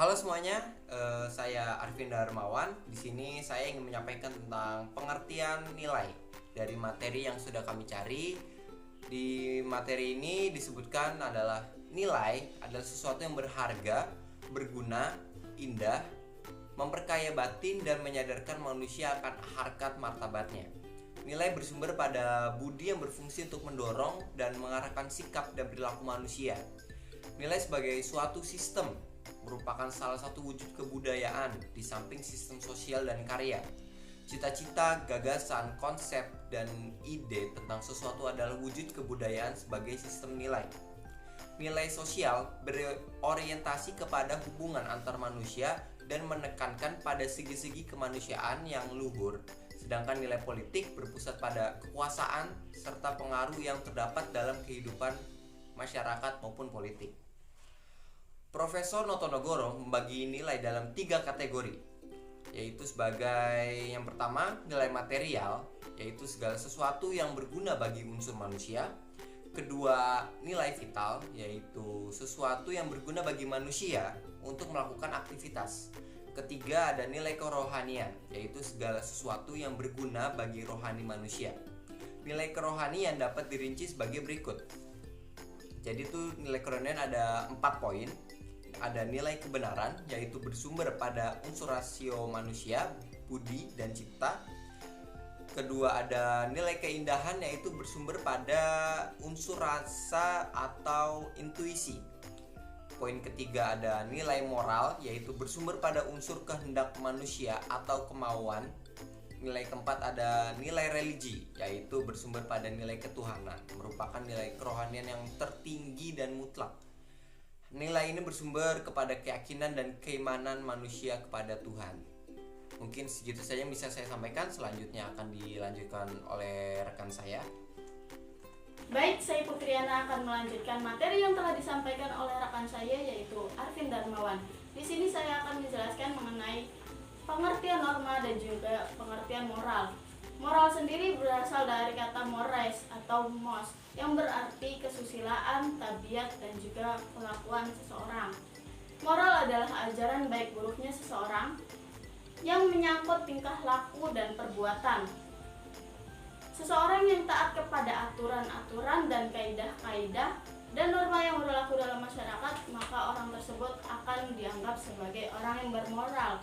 Halo semuanya, saya Arvin Darmawan. Di sini saya ingin menyampaikan tentang pengertian nilai dari materi yang sudah kami cari. Di materi ini disebutkan adalah nilai adalah sesuatu yang berharga, berguna, indah, memperkaya batin dan menyadarkan manusia akan harkat martabatnya. Nilai bersumber pada budi yang berfungsi untuk mendorong dan mengarahkan sikap dan perilaku manusia. Nilai sebagai suatu sistem merupakan salah satu wujud kebudayaan di samping sistem sosial dan karya. Cita-cita, gagasan, konsep, dan ide tentang sesuatu adalah wujud kebudayaan sebagai sistem nilai. Nilai sosial berorientasi kepada hubungan antar manusia dan menekankan pada segi-segi kemanusiaan yang luhur, sedangkan nilai politik berpusat pada kekuasaan serta pengaruh yang terdapat dalam kehidupan masyarakat maupun politik. Profesor Notonegoro membagi nilai dalam 3 kategori, yaitu sebagai yang pertama nilai material, yaitu segala sesuatu yang berguna bagi unsur manusia. Kedua, nilai vital, yaitu sesuatu yang berguna bagi manusia untuk melakukan aktivitas. Ketiga, ada nilai kerohanian, yaitu segala sesuatu yang berguna bagi rohani manusia. Nilai kerohanian dapat dirinci sebagai berikut. Jadi itu nilai kerohanian ada 4 poin. Ada nilai kebenaran, yaitu bersumber pada unsur rasio manusia, budi, dan cipta. Kedua, ada nilai keindahan, yaitu bersumber pada unsur rasa atau intuisi. Poin ketiga, ada nilai moral, yaitu bersumber pada unsur kehendak manusia atau kemauan. Nilai keempat ada nilai religi, yaitu bersumber pada nilai ketuhanan, merupakan nilai kerohanian yang tertinggi dan mutlak. Nilai ini bersumber kepada keyakinan dan keimanan manusia kepada Tuhan. Mungkin segitu saja yang bisa saya sampaikan. Selanjutnya akan dilanjutkan oleh rekan saya. Baik, saya Putriana akan melanjutkan materi yang telah disampaikan oleh rekan saya, yaitu Arvin Darmawan. Di sini saya akan menjelaskan mengenai pengertian norma dan juga pengertian moral. Moral sendiri berasal dari kata mores atau mos, yang berarti kesusilaan, tabiat, dan juga kelakuan seseorang. Moral adalah ajaran baik buruknya seseorang yang menyangkut tingkah laku dan perbuatan. Seseorang yang taat kepada aturan-aturan dan kaidah-kaidah dan norma yang berlaku dalam masyarakat, maka orang tersebut akan dianggap sebagai orang yang bermoral.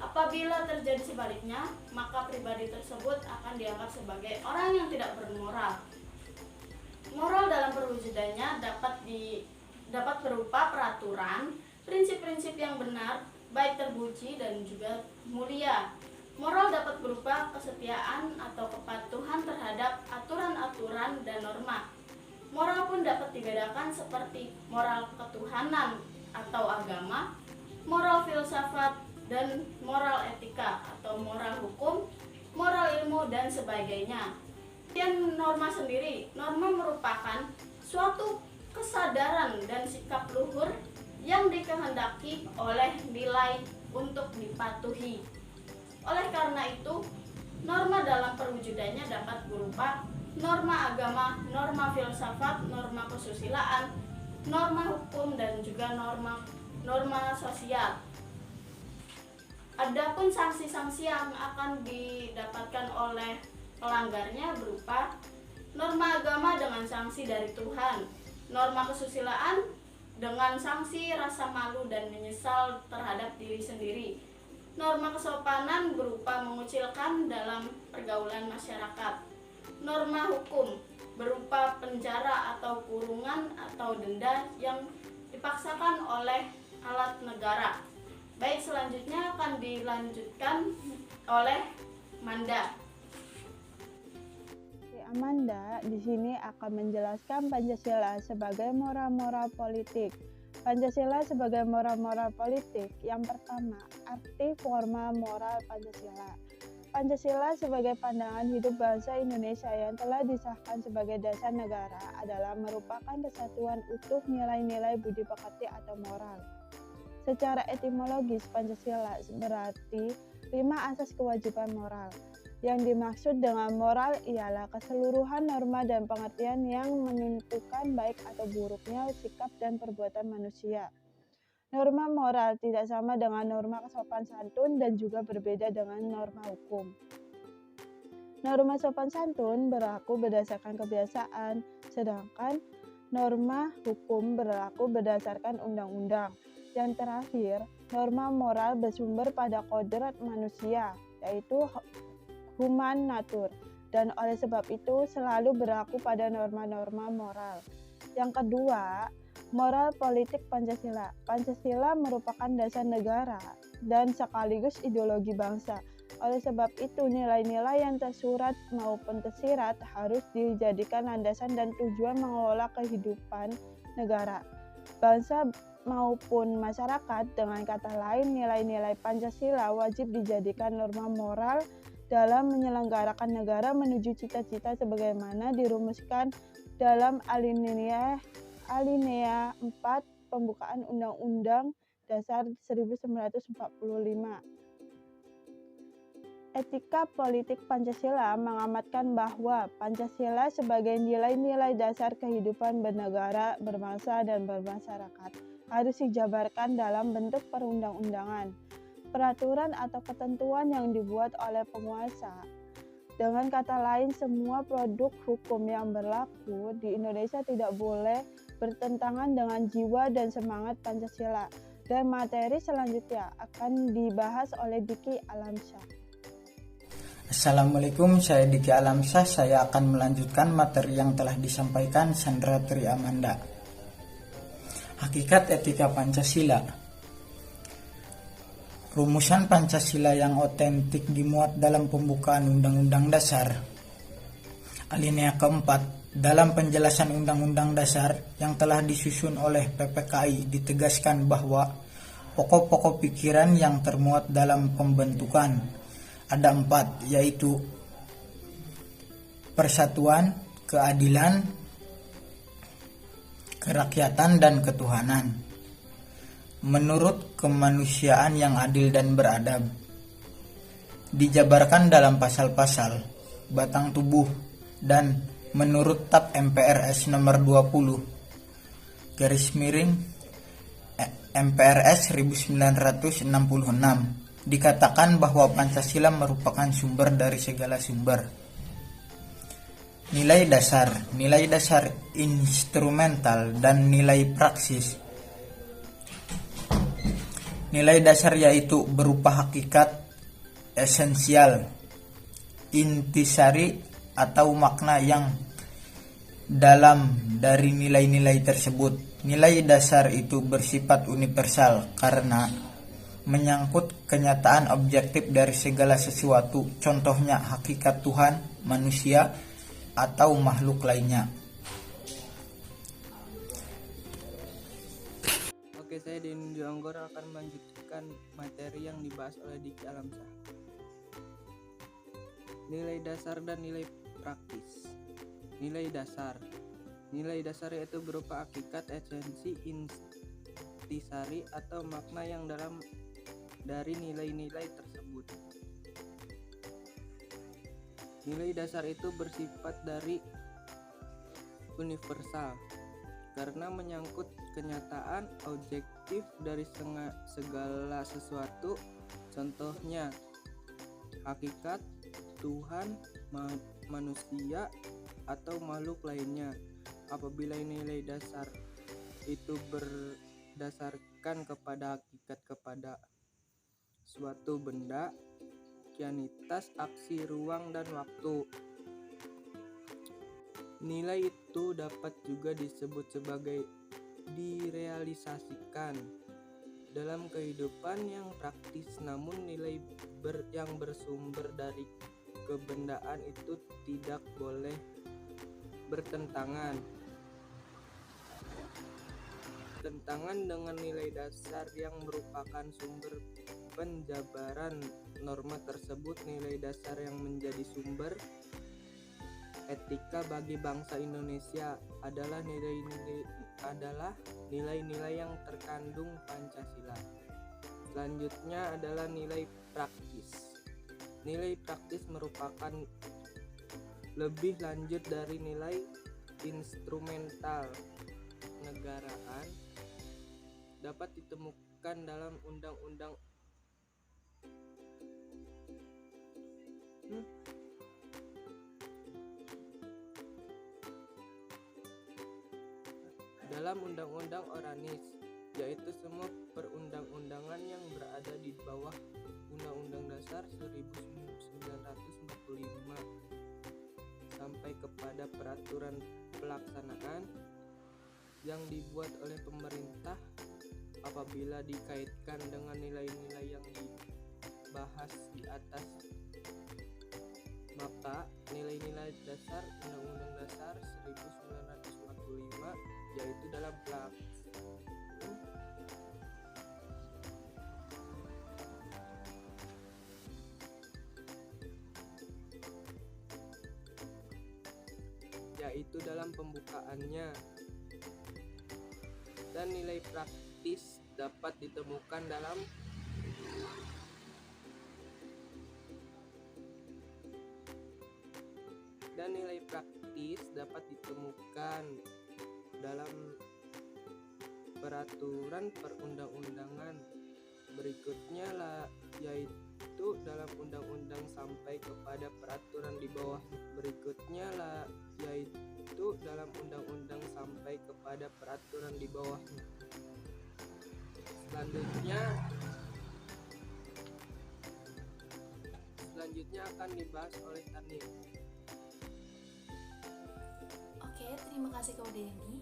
Apabila terjadi sebaliknya, maka pribadi tersebut akan dianggap sebagai orang yang tidak bermoral. Moral dalam perwujudannya dapat berupa peraturan, prinsip-prinsip yang benar, baik terpuji dan juga mulia. Moral dapat berupa kesetiaan atau kepatuhan terhadap aturan-aturan dan norma. Moral pun dapat dibedakan seperti moral ketuhanan atau agama, moral filsafat, dan moral etika atau moral hukum, moral ilmu, dan sebagainya. Dan norma sendiri, norma merupakan suatu kesadaran dan sikap luhur yang dikehendaki oleh nilai untuk dipatuhi. Oleh karena itu, norma dalam perwujudannya dapat berupa norma agama, norma filsafat, norma kesusilaan, norma hukum, dan juga norma sosial. Adapun sanksi-sanksi yang akan didapatkan oleh pelanggarnya berupa norma agama dengan sanksi dari Tuhan, norma kesusilaan dengan sanksi rasa malu dan menyesal terhadap diri sendiri, norma kesopanan berupa mengucilkan dalam pergaulan masyarakat, norma hukum berupa penjara atau kurungan atau denda yang dipaksakan oleh alat negara. Baik, selanjutnya akan dilanjutkan oleh Manda. Amanda di sini akan menjelaskan Pancasila sebagai moral-moral politik. Pancasila sebagai moral-moral politik. Yang pertama, arti formal moral Pancasila. Pancasila sebagai pandangan hidup bangsa Indonesia yang telah disahkan sebagai dasar negara adalah merupakan kesatuan utuh nilai-nilai budi pekerti atau moral. Secara etimologis, Pancasila berarti 5 asas kewajiban moral. Yang dimaksud dengan moral ialah keseluruhan norma dan pengertian yang menentukan baik atau buruknya sikap dan perbuatan manusia. Norma moral tidak sama dengan norma sopan santun dan juga berbeda dengan norma hukum. Norma sopan santun berlaku berdasarkan kebiasaan, sedangkan norma hukum berlaku berdasarkan undang-undang. Yang terakhir, norma moral bersumber pada kodrat manusia, yaitu human nature, dan oleh sebab itu selalu berlaku pada norma-norma moral. Yang kedua, moral politik Pancasila. Pancasila merupakan dasar negara dan sekaligus ideologi bangsa. Oleh sebab itu, nilai-nilai yang tersurat maupun tersirat harus dijadikan landasan dan tujuan mengelola kehidupan negara, bangsa maupun masyarakat. Dengan kata lain, nilai-nilai Pancasila wajib dijadikan norma moral dalam menyelenggarakan negara menuju cita-cita sebagaimana dirumuskan dalam alinea 4 pembukaan Undang-Undang Dasar 1945. Etika politik Pancasila mengamatkan bahwa Pancasila sebagai nilai-nilai dasar kehidupan bernegara, berbangsa, dan bermasyarakat harus dijabarkan dalam bentuk perundang-undangan, peraturan atau ketentuan yang dibuat oleh penguasa. Dengan kata lain, semua produk hukum yang berlaku di Indonesia tidak boleh bertentangan dengan jiwa dan semangat Pancasila. Dan materi selanjutnya akan dibahas oleh Diki Alamsyah. Assalamualaikum, saya Diki Alamsyah. Saya akan melanjutkan materi yang telah disampaikan Sandra Tri Amanda. Hakikat etika Pancasila. Rumusan Pancasila yang otentik dimuat dalam pembukaan Undang-Undang Dasar. Alinea keempat, dalam penjelasan Undang-Undang Dasar yang telah disusun oleh PPKI ditegaskan bahwa pokok-pokok pikiran yang termuat dalam pembentukan ada 4, yaitu persatuan, keadilan, kerakyatan, dan ketuhanan. Menurut kemanusiaan yang adil dan beradab, dijabarkan dalam pasal-pasal, batang tubuh, dan menurut TAP MPRS nomor 20 MPRS 1966 dikatakan bahwa Pancasila merupakan sumber dari segala sumber. Nilai dasar instrumental dan nilai praksis. Nilai dasar yaitu berupa hakikat, esensial, intisari atau makna yang dalam dari nilai-nilai tersebut. Nilai dasar itu bersifat universal karena menyangkut kenyataan objektif dari segala sesuatu, contohnya hakikat Tuhan, manusia, atau makhluk lainnya. Oke, saya Denny Jonggor akan melanjutkan materi yang dibahas oleh Diki Alamsyah. Nilai dasar dan nilai praktis. Nilai dasar yaitu berupa hakikat, esensi, intisari atau makna yang dalam dari nilai-nilai tersebut. Nilai dasar itu bersifat dari universal karena menyangkut kenyataan objektif dari segala sesuatu, contohnya hakikat Tuhan, manusia, atau makhluk lainnya. Apabila nilai dasar itu berdasarkan kepada hakikat kepada suatu benda, kianitas, aksi, ruang, dan waktu. Nilai itu dapat juga disebut sebagai direalisasikan dalam kehidupan yang praktis, namun nilai yang bersumber dari kebendaan itu tidak boleh bertentangan dengan nilai dasar yang merupakan sumber penjabaran norma tersebut. Nilai dasar yang menjadi sumber etika bagi bangsa Indonesia adalah nilai-nilai yang terkandung Pancasila. Selanjutnya adalah nilai praktis. Nilai praktis merupakan lebih lanjut dari nilai instrumental negaraan dapat ditemukan dalam undang-undang Oranis, yaitu semua perundang-undangan yang berada di bawah Undang-Undang Dasar 1945 sampai kepada peraturan pelaksanaan yang dibuat oleh pemerintah apabila dikaitkan dengan nilai-nilai yang dibahas di atas. Maka nilai-nilai dasar Undang-Undang Dasar 1945 yaitu dalam pembukaannya, dan nilai praktis dapat ditemukan dalam peraturan perundang-undangan berikutnya yaitu dalam undang-undang sampai kepada peraturan di bawah berikutnya yaitu dalam undang-undang sampai kepada peraturan di bawahnya. Selanjutnya akan dibahas oleh Tania. Oke, terima kasih kepada Denny.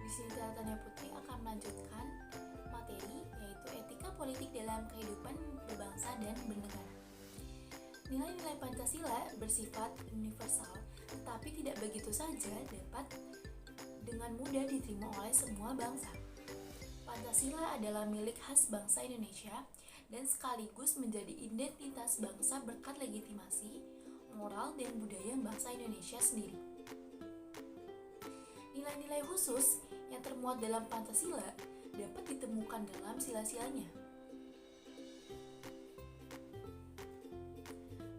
Di sini Tania Putri akan melanjutkan materi yaitu etika politik dalam kehidupan berbangsa dan bernegara. Nilai-nilai Pancasila bersifat universal, tetapi tidak begitu saja dapat dengan mudah diterima oleh semua bangsa. Pancasila adalah milik khas bangsa Indonesia dan sekaligus menjadi identitas bangsa berkat legitimasi, moral, dan budaya bangsa Indonesia sendiri. Nilai-nilai khusus yang termuat dalam Pancasila dapat ditemukan dalam sila-silanya.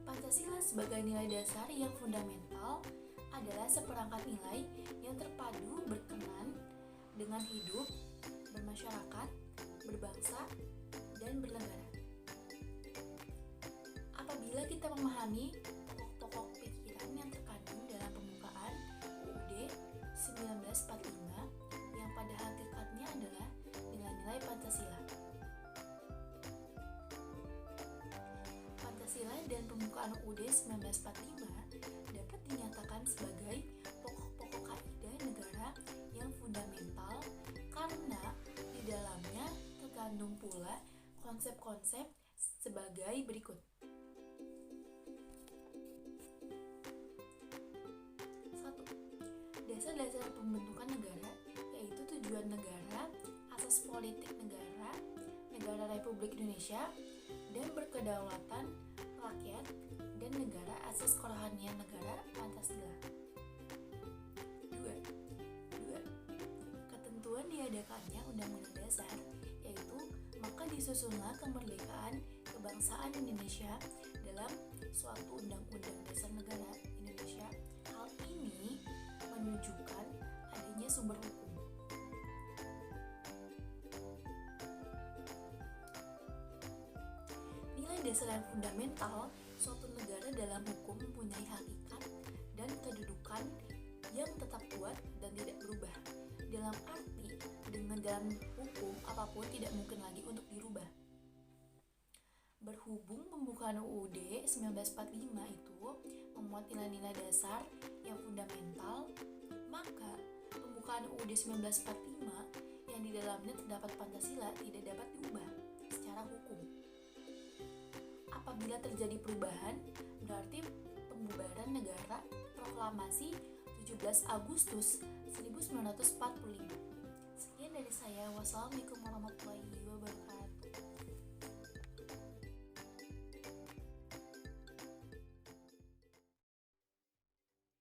Pancasila sebagai nilai dasar yang fundamental adalah seperangkat nilai yang terpadu berkenan dengan hidup, bermasyarakat, berbangsa, dan bernegara. Apabila kita memahami pokok-pokok pikiran yang terkandung dalam pembukaan UUD 1945 yang pada hakikatnya adalah nilai-nilai Pancasila. Pancasila dan pembukaan UUD 1945 dapat dinyatakan sebagai pokok-pokok kaidah negara yang fundamental karena di dalamnya terkandung pula konsep-konsep sebagai berikut. 1. Dasar-dasar pembentukan negara, yaitu tujuan negara, asas politik negara, negara Republik Indonesia, dan berkedaulatan rakyat, dan negara asas kerohanian negara Pancasila. 2. Ketentuan diadakannya Undang-Undang Dasar, yaitu maka disusunlah kemerdekaan kebangsaan Indonesia dalam suatu Undang-Undang Dasar Negara Indonesia. Hal ini menunjukkan adanya sumber hukum. Nilai dasar yang fundamental suatu negara dalam hukum mempunyai hakikat dan kedudukan yang tetap kuat dan tidak berubah. Dalam arti, dengan dalam hukum apapun tidak mungkin lagi untuk dirubah. Berhubung pembukaan UUD 1945 itu memuat nilai-nilai dasar yang fundamental, maka pembukaan UUD 1945 yang di dalamnya terdapat Pancasila tidak dapat diubah secara hukum. Apabila terjadi perubahan, berarti pembubaran negara proklamasi 17 Agustus 1945. Sekian dari saya. Wassalamualaikum warahmatullahi wabarakatuh.